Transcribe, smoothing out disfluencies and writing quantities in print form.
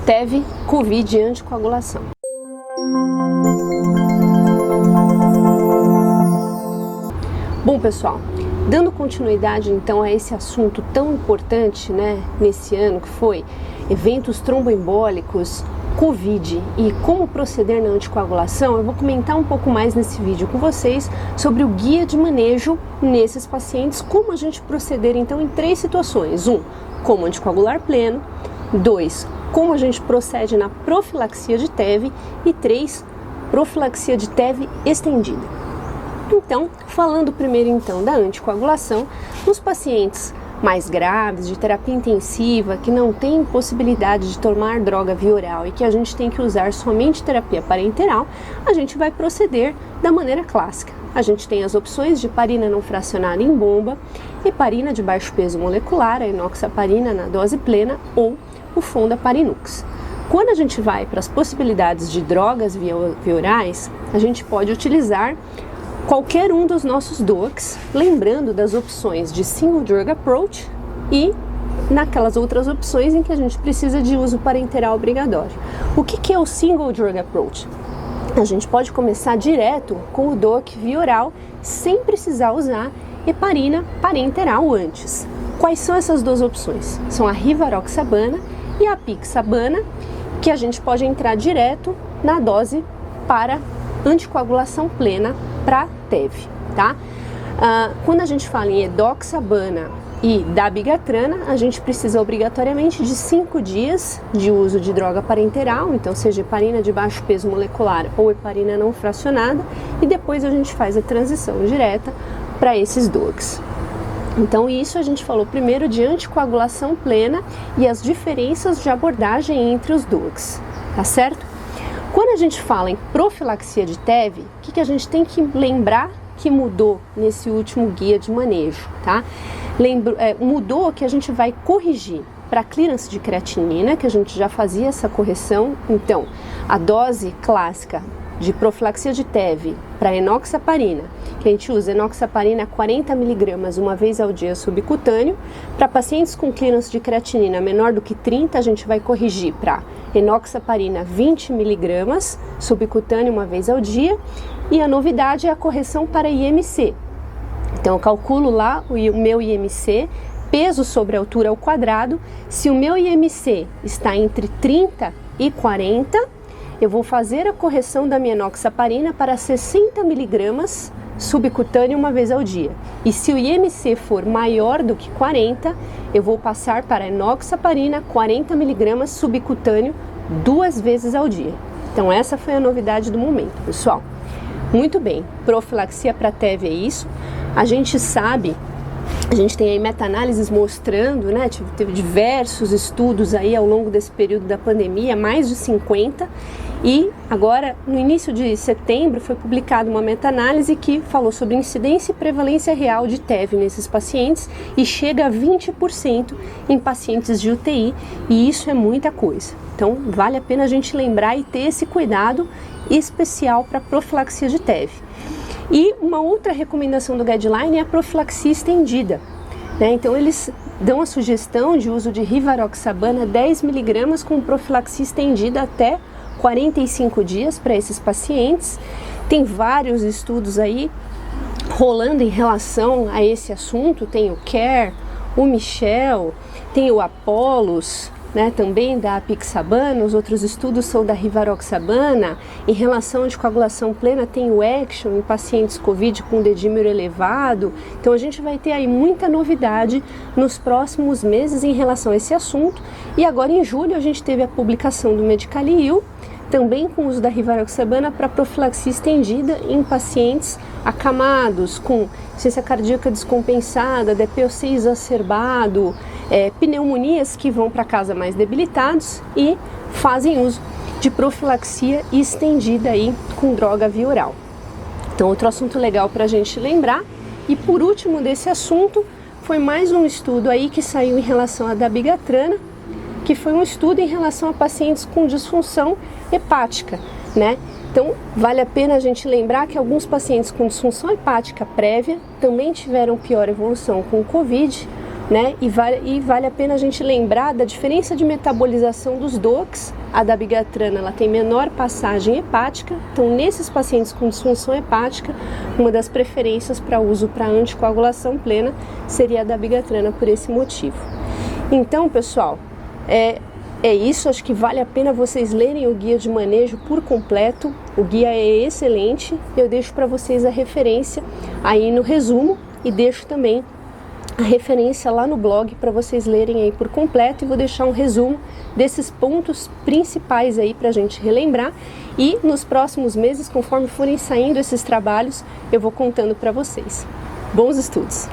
TEV, COVID e anticoagulação. Bom, pessoal, dando continuidade então a esse assunto tão importante, né, nesse ano que foi eventos tromboembólicos, COVID e como proceder na anticoagulação, eu vou comentar um pouco mais nesse vídeo com vocês sobre o guia de manejo nesses pacientes, como a gente proceder então em 3 situações. 1, como anticoagular pleno. 2, como a gente procede na profilaxia de TEV. E 3, profilaxia de TEV estendida. Então, falando primeiro então da anticoagulação, nos pacientes mais graves, de terapia intensiva, que não tem possibilidade de tomar droga via oral e que a gente tem que usar somente terapia parenteral, a gente vai proceder da maneira clássica. A gente tem as opções de heparina não fracionada em bomba, heparina de baixo peso molecular, a enoxaparina na dose plena ou o fondaparinux. Quando a gente vai para as possibilidades de drogas via orais, a gente pode utilizar qualquer um dos nossos DOACs, lembrando das opções de Single Drug Approach e naquelas outras opções em que a gente precisa de uso parenteral obrigatório. O que é o Single Drug Approach? A gente pode começar direto com o DOAC via oral, sem precisar usar heparina parenteral antes. Quais são essas 2 opções? São a rivaroxabana e a apixabana, que a gente pode entrar direto na dose para anticoagulação plena para TEV, tá? Quando a gente fala em edoxabana e dabigatrana, a gente precisa obrigatoriamente de 5 dias de uso de droga parenteral, então seja heparina de baixo peso molecular ou heparina não fracionada, e depois a gente faz a transição direta para esses DOACs. Então isso a gente falou primeiro de anticoagulação plena e as diferenças de abordagem entre os DOACs, tá certo? Quando a gente fala em profilaxia de TEV, o que a gente tem que lembrar que mudou nesse último guia de manejo, tá? Mudou que a gente vai corrigir para clearance de creatinina, que a gente já fazia essa correção. Então, a dose clássica de profilaxia de TEV para enoxaparina, que a gente usa enoxaparina 40 mg uma vez ao dia subcutâneo. Para pacientes com clearance de creatinina menor do que 30, a gente vai corrigir para enoxaparina 20 mg subcutâneo uma vez ao dia. E a novidade é a correção para IMC. Então eu calculo lá o meu IMC, peso sobre a altura ao quadrado. Se o meu IMC está entre 30 e 40, eu vou fazer a correção da minha enoxaparina para 60 mg subcutâneo uma vez ao dia. E se o IMC for maior do que 40, eu vou passar para enoxaparina 40 mg subcutâneo 2 vezes ao dia. Então essa foi a novidade do momento, pessoal. Muito bem, profilaxia para TEV é isso. A gente sabe, a gente tem aí meta-análises mostrando, né, teve diversos estudos aí ao longo desse período da pandemia, mais de 50, e agora no início de setembro foi publicada uma meta-análise que falou sobre incidência e prevalência real de TEV nesses pacientes e chega a 20% em pacientes de UTI, e isso é muita coisa. Então vale a pena a gente lembrar e ter esse cuidado especial para profilaxia de TEV. E uma outra recomendação do guideline é a profilaxia estendida, né? Então eles dão a sugestão de uso de rivaroxabana 10 mg com profilaxia estendida até 45 dias para esses pacientes. Tem vários estudos aí rolando em relação a esse assunto, tem o CARE, o Michel, tem o Apollos, né, também da apixabana. Os outros estudos são da rivaroxabana. Em relação à anticoagulação plena, tem o ACTION em pacientes COVID com dedímero elevado. Então a gente vai ter aí muita novidade nos próximos meses em relação a esse assunto. E agora em julho a gente teve a publicação do Medicali-U, também com o uso da rivaroxabana para profilaxia estendida em pacientes acamados, com insuficiência cardíaca descompensada, DPOC exacerbado, pneumonias que vão para casa mais debilitados e fazem uso de profilaxia estendida aí com droga via oral. Então, outro assunto legal para a gente lembrar. E por último desse assunto, foi mais um estudo aí que saiu em relação à dabigatrana, que foi um estudo em relação a pacientes com disfunção hepática, né? Então, vale a pena a gente lembrar que alguns pacientes com disfunção hepática prévia também tiveram pior evolução com o COVID. né? E vale a pena a gente lembrar da diferença de metabolização dos DOACs. A dabigatrana ela tem menor passagem hepática, então nesses pacientes com disfunção hepática, uma das preferências para uso para anticoagulação plena seria a dabigatrana por esse motivo. Então, pessoal, é isso, acho que vale a pena vocês lerem o guia de manejo por completo. O guia é excelente, eu deixo para vocês a referência aí no resumo e deixo também a referência lá no blog para vocês lerem aí por completo, e vou deixar um resumo desses pontos principais aí para a gente relembrar, e nos próximos meses, conforme forem saindo esses trabalhos, eu vou contando para vocês. Bons estudos!